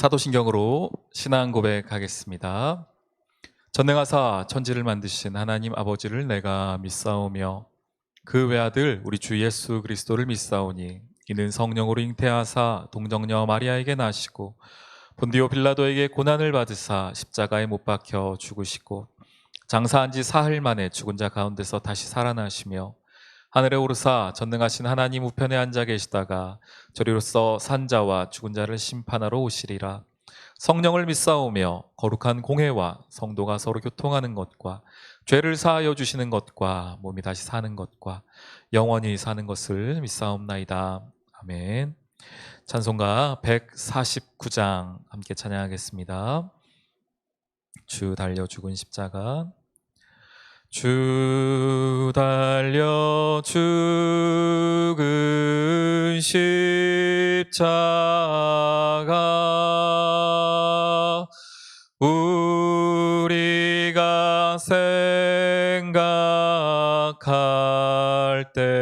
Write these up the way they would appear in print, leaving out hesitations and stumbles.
사도신경으로 신앙 고백하겠습니다. 전능하사 천지를 만드신 하나님 아버지를 내가 믿사오며 그 외아들 우리 주 예수 그리스도를 믿사오니 이는 성령으로 잉태하사 동정녀 마리아에게 나시고 본디오 빌라도에게 고난을 받으사 십자가에 못 박혀 죽으시고 장사한 지 사흘 만에 죽은 자 가운데서 다시 살아나시며 하늘에 오르사 전능하신 하나님 우편에 앉아 계시다가 저리로서 산자와 죽은 자를 심판하러 오시리라. 성령을 믿사오며 거룩한 공회와 성도가 서로 교통하는 것과 죄를 사하여 주시는 것과 몸이 다시 사는 것과 영원히 사는 것을 믿사옵나이다. 아멘. 찬송가 149장 함께 찬양하겠습니다. 주 달려 죽은 십자가. 주 달려 죽은 십자가 우리가 생각할 때에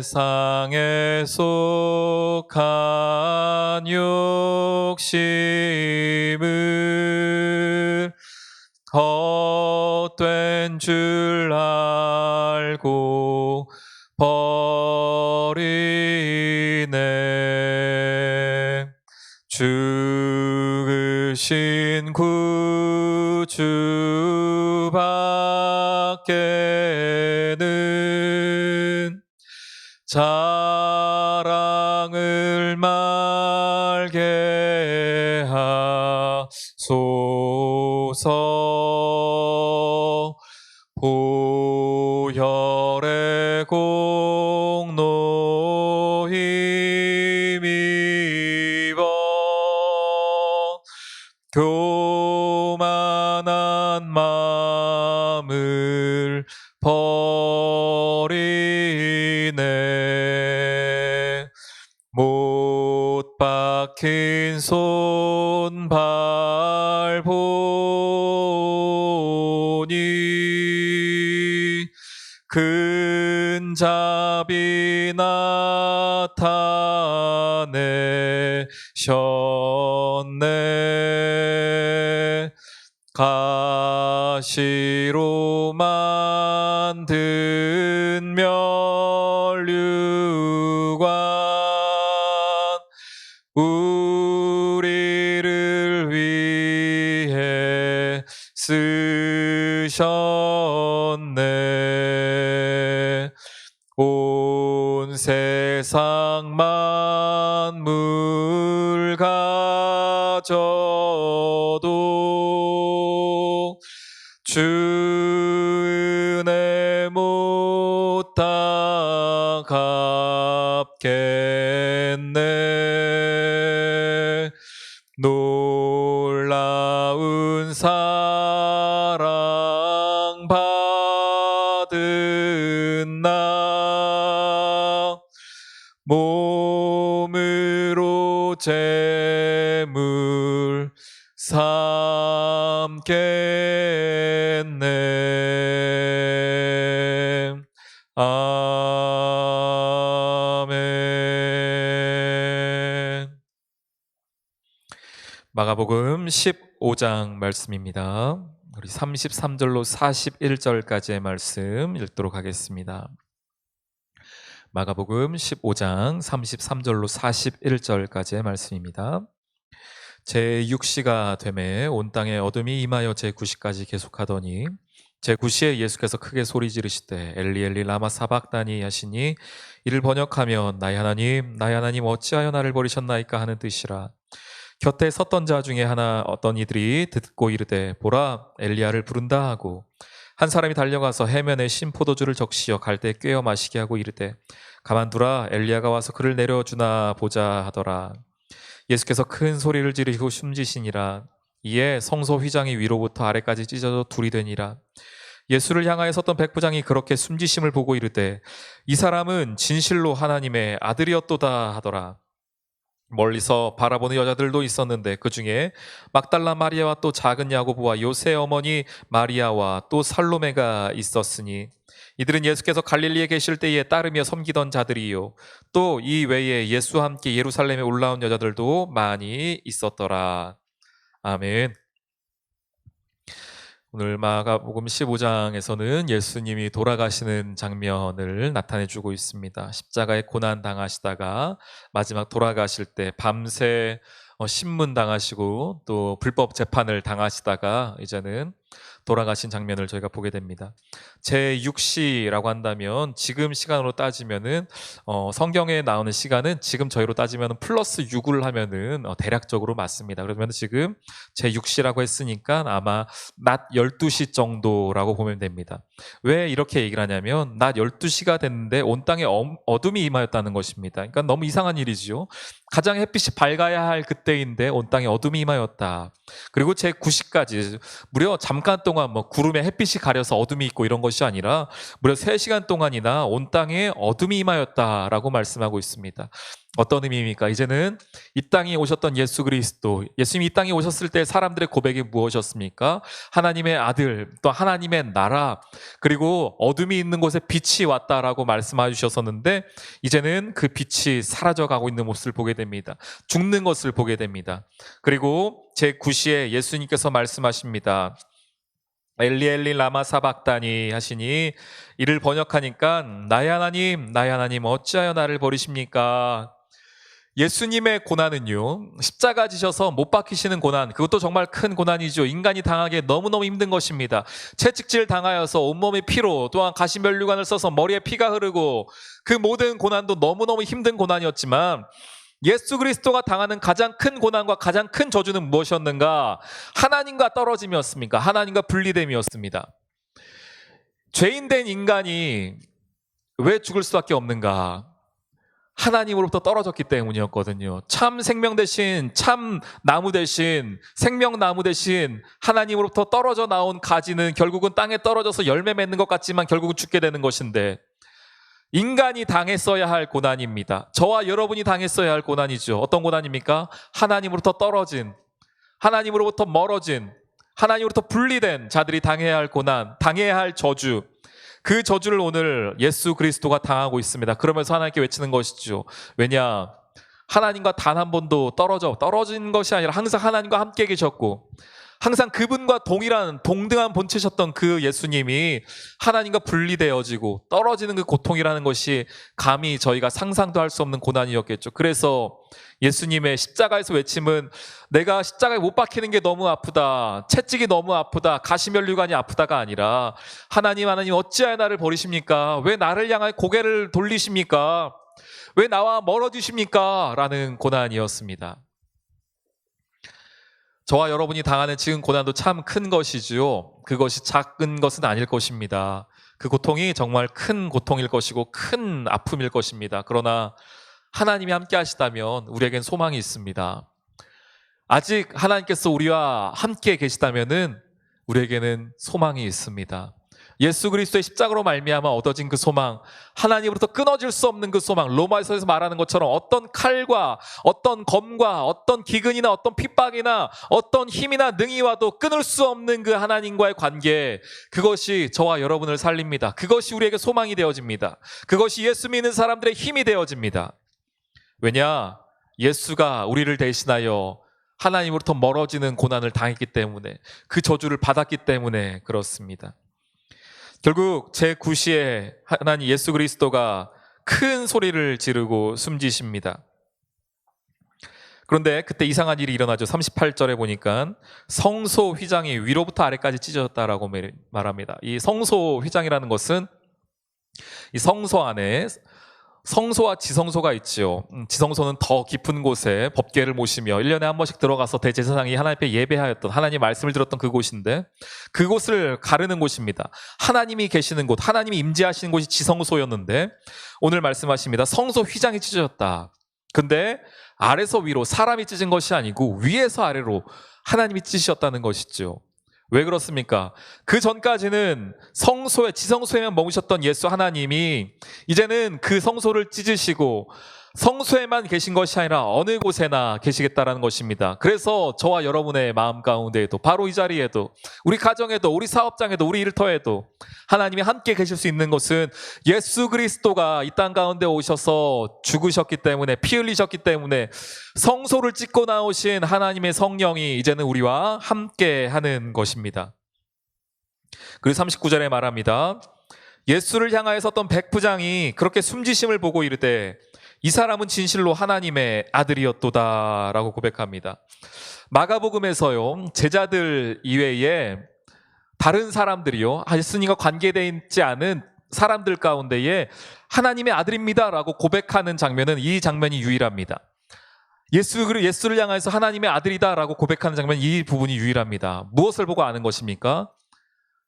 세상에 속한 욕심을 헛된 줄 알고 버리네. 죽으신 구주밖에는 자랑을 말게 하소서. 보혈의 공로 힘입어 교만한 마음을 버리네. 못 박힌 손 발 보니 큰 자비 나타내셨네. 가시로 만든 면류관 우리를 위해 쓰셨네. 온 세상 만물 가져도 주 은혜 못 다 갚겠네. 놀라운 사랑 받은 나 몸으로 제물 삼겠네. 아멘. 마가복음 15장 말씀입니다. 우리 33절로 41절까지의 말씀 읽도록 하겠습니다. 마가복음 15장 33절로 41절까지의 말씀입니다. 제6시가 되매 온 땅에 어둠이 임하여 제9시까지 계속하더니 제9시에 예수께서 크게 소리 지르시되 엘리 엘리 라마 사박다니 하시니 이를 번역하면 나의 하나님 어찌하여 나를 버리셨나이까 하는 뜻이라. 곁에 섰던 자 중에 어떤 이들이 듣고 이르되 보라 엘리야를 부른다 하고 한 사람이 달려가서 해면에 신 포도주를 적시어 갈대에 꿰어 마시게 하고 이르되 가만두라 엘리야가 와서 그를 내려주나 보자 하더라. 예수께서 큰 소리를 지르시고 숨지시니라. 이에 성소 휘장이 위로부터 아래까지 찢어져 둘이 되니라. 예수를 향하여 섰던 백부장이 그렇게 숨지심을 보고 이르되 이 사람은 진실로 하나님의 아들이었도다 하더라. 멀리서 바라보는 여자들도 있었는데 그 중에 막달라 마리아와 또 작은 야고보와 요새 어머니 마리아와 또 살로메가 있었으니 이들은 예수께서 갈릴리에 계실 때에 따르며 섬기던 자들이요 또 이 외에 예수와 함께 예루살렘에 올라온 여자들도 많이 있었더라. 아멘. 오늘 마가복음 15장에서는 예수님이 돌아가시는 장면을 나타내주고 있습니다. 십자가에 고난 당하시다가 마지막 돌아가실 때 밤새 신문 당하시고 또 불법 재판을 당하시다가 이제는 돌아가신 장면을 저희가 보게 됩니다. 제6시라고 한다면 지금 시간으로 따지면은 성경에 나오는 시간은 지금 저희로 따지면 플러스 6을 하면은 대략적으로 맞습니다. 그러면 지금 제6시라고 했으니까 아마 낮 12시 정도라고 보면 됩니다. 왜 이렇게 얘기를 하냐면 낮 12시가 됐는데 온 땅에 어둠이 임하였다는 것입니다. 그러니까 너무 이상한 일이지요. 가장 햇빛이 밝아야 할 그때인데 온 땅에 어둠이 임하였다. 그리고 제9시까지 무려 잠깐 동안 구름에 햇빛이 가려서 어둠이 있고 이런 것이 아니라 무려 3시간 동안이나 온 땅에 어둠이 임하였다라고 말씀하고 있습니다. 어떤 의미입니까? 이제는 이 땅에 오셨던 예수 그리스도, 예수님이 이 땅에 오셨을 때 사람들의 고백이 무엇이었습니까? 하나님의 아들, 또 하나님의 나라, 그리고 어둠이 있는 곳에 빛이 왔다라고 말씀해 주셨었는데 이제는 그 빛이 사라져가고 있는 모습을 보게 됩니다. 죽는 것을 보게 됩니다. 그리고 제9시에 예수님께서 말씀하십니다. 엘리 엘리 라마 사박다니 하시니 이를 번역하니까 나의 하나님 어찌하여 나를 버리십니까? 예수님의 고난은요, 십자가 지셔서 못 박히시는 고난, 그것도 정말 큰 고난이죠. 인간이 당하기에 너무너무 힘든 것입니다. 채찍질 당하여서 온몸에 피로, 또한 가시면류관을 써서 머리에 피가 흐르고 그 모든 고난도 너무너무 힘든 고난이었지만 예수 그리스도가 당하는 가장 큰 고난과 가장 큰 저주는 무엇이었는가? 하나님과 떨어짐이었습니까? 하나님과 분리됨이었습니다. 죄인된 인간이 왜 죽을 수밖에 없는가? 하나님으로부터 떨어졌기 때문이었거든요. 참 생명 대신, 참 나무 대신, 생명나무 대신 하나님으로부터 떨어져 나온 가지는 결국은 땅에 떨어져서 열매 맺는 것 같지만 결국은 죽게 되는 것인데, 인간이 당했어야 할 고난입니다. 저와 여러분이 당했어야 할 고난이죠. 어떤 고난입니까? 하나님으로부터 떨어진, 하나님으로부터 멀어진, 하나님으로부터 분리된 자들이 당해야 할 고난, 당해야 할 저주. 그 저주를 오늘 예수 그리스도가 당하고 있습니다. 그러면서 하나님께 외치는 것이죠. 왜냐? 하나님과 단 한 번도 떨어진 것이 아니라 항상 하나님과 함께 계셨고 항상 그분과 동등한 본체셨던 그 예수님이 하나님과 분리되어지고 떨어지는 그 고통이라는 것이 감히 저희가 상상도 할 수 없는 고난이었겠죠. 그래서 예수님의 십자가에서 외침은 내가 십자가에 못 박히는 게 너무 아프다, 채찍이 너무 아프다, 가시면류관이 아프다가 아니라 하나님 어찌하여 나를 버리십니까? 왜 나를 향해 고개를 돌리십니까? 왜 나와 멀어지십니까? 라는 고난이었습니다. 저와 여러분이 당하는 지금 고난도 참 큰 것이지요. 그것이 작은 것은 아닐 것입니다. 그 고통이 정말 큰 고통일 것이고 큰 아픔일 것입니다. 그러나 하나님이 함께 하시다면 우리에겐 소망이 있습니다. 아직 하나님께서 우리와 함께 계시다면은 우리에게는 소망이 있습니다. 예수 그리스도의 십자가로 말미암아 얻어진 그 소망, 하나님으로부터 끊어질 수 없는 그 소망, 로마서에서 말하는 것처럼 어떤 칼과 어떤 검과 어떤 기근이나 어떤 핍박이나 어떤 힘이나 능이 와도 끊을 수 없는 그 하나님과의 관계, 그것이 저와 여러분을 살립니다. 그것이 우리에게 소망이 되어집니다. 그것이 예수 믿는 사람들의 힘이 되어집니다. 왜냐? 예수가 우리를 대신하여 하나님으로부터 멀어지는 고난을 당했기 때문에, 그 저주를 받았기 때문에 그렇습니다. 결국 제9시에 하나님 예수 그리스도가 큰 소리를 지르고 숨지십니다. 그런데 그때 이상한 일이 일어나죠. 38절에 보니까 성소 휘장이 위로부터 아래까지 찢어졌다라고 말합니다. 이 성소 휘장이라는 것은 이 성소 안에 성소와 지성소가 있지요. 지성소는 더 깊은 곳에 법궤를 모시며 1년에 한 번씩 들어가서 대제사장이 하나님 앞에 예배하였던, 하나님 말씀을 들었던 그곳인데, 그곳을 가르는 곳입니다. 하나님이 계시는 곳, 하나님이 임재하시는 곳이 지성소였는데 오늘 말씀하십니다. 성소 휘장이 찢어졌다. 근데 아래서 위로 사람이 찢은 것이 아니고 위에서 아래로 하나님이 찢으셨다는 것이죠. 왜 그렇습니까? 그 전까지는 성소에, 지성소에만 머무셨던 예수 하나님이 이제는 그 성소를 찢으시고 성소에만 계신 것이 아니라 어느 곳에나 계시겠다라는 것입니다. 그래서 저와 여러분의 마음 가운데에도, 바로 이 자리에도, 우리 가정에도, 우리 사업장에도, 우리 일터에도 하나님이 함께 계실 수 있는 것은 예수 그리스도가 이 땅 가운데 오셔서 죽으셨기 때문에, 피 흘리셨기 때문에 성소를 찢고 나오신 하나님의 성령이 이제는 우리와 함께 하는 것입니다. 그리고 39절에 말합니다. 예수를 향하여 섰던 백부장이 그렇게 숨지심을 보고 이르되 이 사람은 진실로 하나님의 아들이었도다 라고 고백합니다. 마가복음에서요, 제자들 이외에 다른 사람들이요, 예수님과 관계되어 있지 않은 사람들 가운데에 하나님의 아들입니다 라고 고백하는 장면은 이 장면이 유일합니다. 예수를 향해서 하나님의 아들이다 라고 고백하는 장면, 이 부분이 유일합니다. 무엇을 보고 아는 것입니까?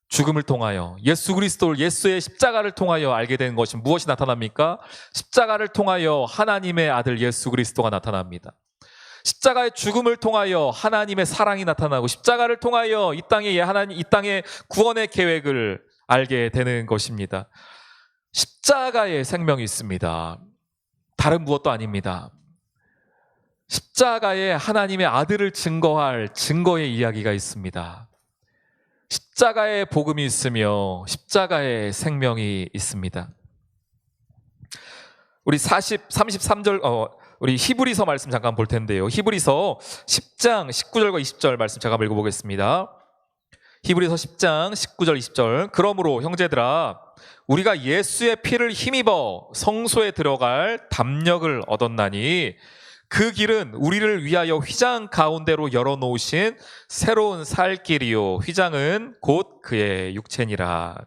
죽음을 통하여, 예수 그리스도를, 예수의 십자가를 통하여 알게 된 것이 무엇이 나타납니까? 십자가를 통하여 하나님의 아들 예수 그리스도가 나타납니다. 십자가의 죽음을 통하여 하나님의 사랑이 나타나고, 십자가를 통하여 이 땅의 구원의 계획을 알게 되는 것입니다. 십자가의 생명이 있습니다. 다른 무엇도 아닙니다. 십자가에 하나님의 아들을 증거할 증거의 이야기가 있습니다. 십자가의 복음이 있으며 십자가의 생명이 있습니다. 우리 33절, 우리 히브리서 말씀 잠깐 볼 텐데요. 히브리서 10장 19절과 20절 말씀 잠깐 읽어보겠습니다. 히브리서 10장 19절 20절. 그러므로 형제들아, 우리가 예수의 피를 힘입어 성소에 들어갈 담력을 얻었나니 그 길은 우리를 위하여 휘장 가운데로 열어놓으신 새로운 살 길이요, 휘장은 곧 그의 육체니라.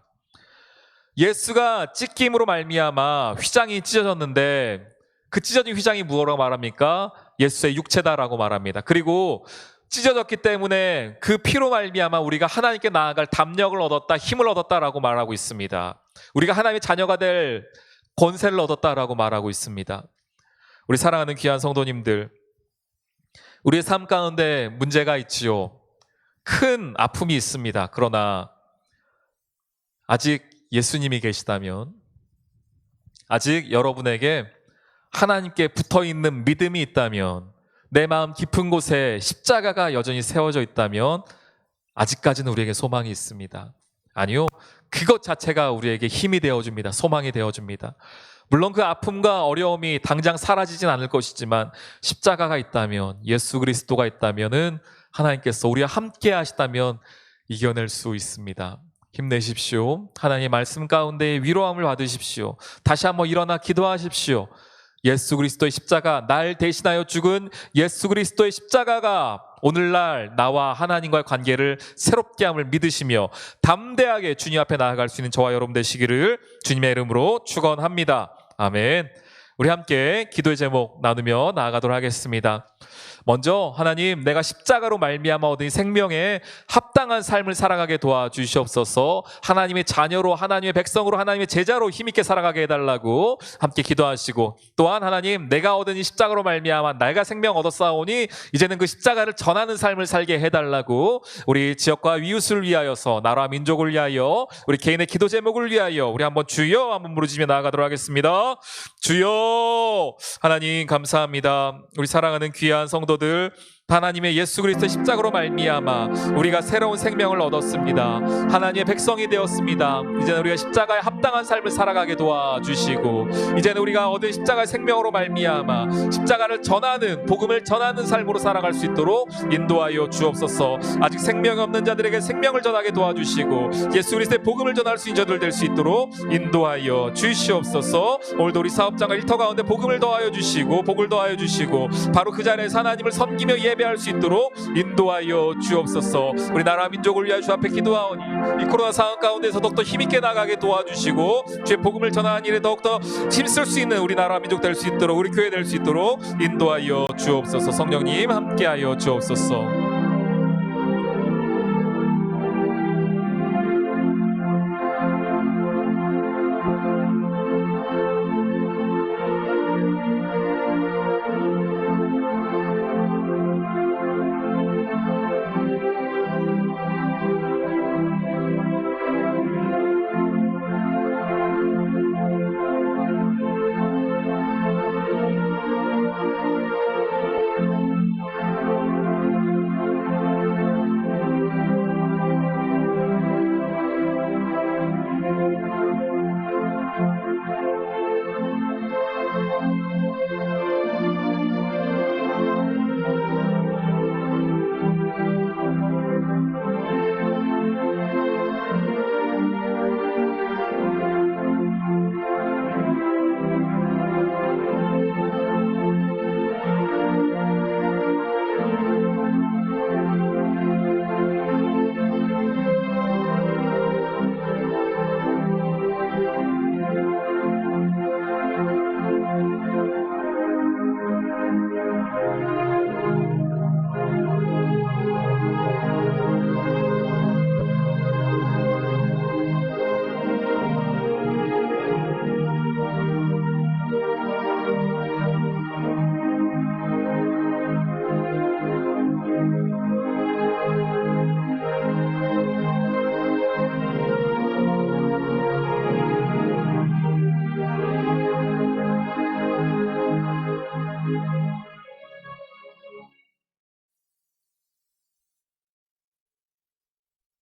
예수가 찢김으로 말미암아 휘장이 찢어졌는데, 그 찢어진 휘장이 무엇라고 말합니까? 예수의 육체다라고 말합니다. 그리고 찢어졌기 때문에 그 피로 말미암아 우리가 하나님께 나아갈 담력을 얻었다, 힘을 얻었다라고 말하고 있습니다. 우리가 하나님의 자녀가 될 권세를 얻었다라고 말하고 있습니다. 우리 사랑하는 귀한 성도님들, 우리의 삶 가운데 문제가 있지요. 큰 아픔이 있습니다. 그러나 아직 예수님이 계시다면, 아직 여러분에게 하나님께 붙어있는 믿음이 있다면, 내 마음 깊은 곳에 십자가가 여전히 세워져 있다면 아직까지는 우리에게 소망이 있습니다. 아니요, 그것 자체가 우리에게 힘이 되어줍니다. 소망이 되어줍니다. 물론 그 아픔과 어려움이 당장 사라지진 않을 것이지만 십자가가 있다면, 예수 그리스도가 있다면은 하나님께서 우리와 함께 하시다면 이겨낼 수 있습니다. 힘내십시오. 하나님의 말씀 가운데 위로함을 받으십시오. 다시 한번 일어나 기도하십시오. 예수 그리스도의 십자가, 날 대신하여 죽은 예수 그리스도의 십자가가 오늘날 나와 하나님과의 관계를 새롭게 함을 믿으시며 담대하게 주님 앞에 나아갈 수 있는 저와 여러분 되시기를 주님의 이름으로 축원합니다. 아멘. 우리 함께 기도의 제목 나누며 나아가도록 하겠습니다. 먼저 하나님, 내가 십자가로 말미암아 얻은 생명에 합당한 삶을 살아가게 도와주시옵소서. 하나님의 자녀로, 하나님의 백성으로, 하나님의 제자로 힘있게 살아가게 해달라고 함께 기도하시고, 또한 하나님, 내가 얻은 이 십자가로 말미암아 내가 생명 얻었사오니 이제는 그 십자가를 전하는 삶을 살게 해달라고, 우리 지역과 이웃을 위하여서, 나라 민족을 위하여, 우리 개인의 기도 제목을 위하여 우리 한번 주여 한번 부르짖으며 나아가도록 하겠습니다. 주여. 하나님 감사합니다. 우리 사랑하는 귀한 성도들, 하나님의 예수 그리스도의 십자가로 말미암아 우리가 새로운 생명을 얻었습니다. 하나님의 백성이 되었습니다. 이제는 우리가 십자가에 합당한 삶을 살아가게 도와주시고, 이제는 우리가 얻은 십자가의 생명으로 말미암아 십자가를 전하는, 복음을 전하는 삶으로 살아갈 수 있도록 인도하여 주옵소서. 아직 생명이 없는 자들에게 생명을 전하게 도와주시고, 예수 그리스도의 복음을 전할 수 있는 자들 될 수 있도록 인도하여 주시옵소서. 오늘도 우리 사업장과 일터 가운데 복음을 더하여 주시고, 복을 더하여 주시고, 바로 그 자리에서 하나님을 섬기며 예배할 수 있도록 인도하여 주옵소서. 우리 나라 민족을 위하여 주 앞에 기도하오니 이 코로나 상황 가운데서 더욱더 힘있게 나가게 도와주시고, 주의 복음을 전하는 일에 더욱더 힘쓸 수 있는 우리 나라 민족 될 수 있도록, 우리 교회 될 수 있도록 인도하여 주옵소서. 성령님 함께하여 주옵소서.